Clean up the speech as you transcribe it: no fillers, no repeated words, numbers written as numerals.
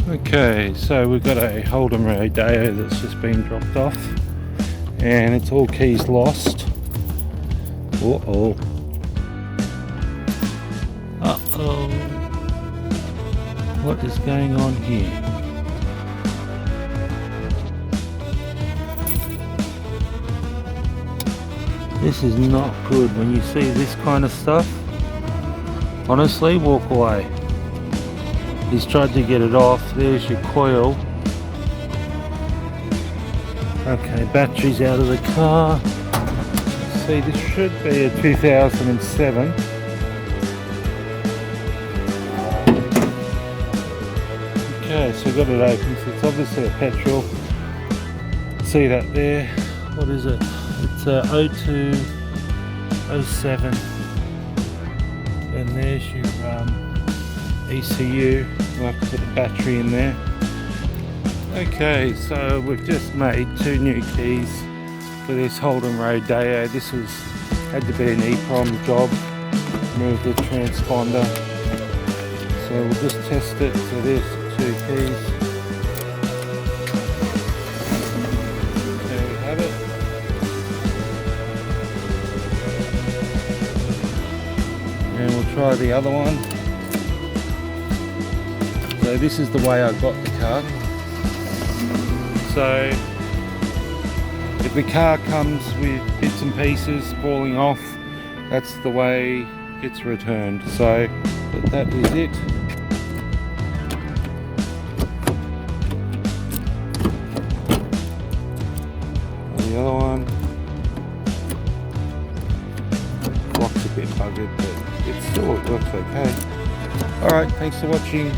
Okay, so we've got a Holden Rodeo that's just been dropped off, and it's all keys lost. Uh-oh. Uh-oh. What is going on here? This is not good. When you see this kind of stuff, honestly, walk away. He's tried to get it off. There's your coil. Okay, battery's out of the car. See, this should be a 2007. Okay, so we've got it open, so it's obviously a petrol. See that there? What is it? It's a 0207. And there's your ECU. We'll have to put the battery in there. Okay, so we've just made 2 new keys for this Holden Rodeo. This had to be an EEPROM job. Remove the transponder. So we'll just test it. So there's 2 keys. There we have it. And we'll try the other one. So this is the way I got the car. So if the car comes with bits and pieces falling off, that's the way it's returned. So but that is it. And the other one, lock's a bit buggered, but it still works okay. Alright, thanks for watching.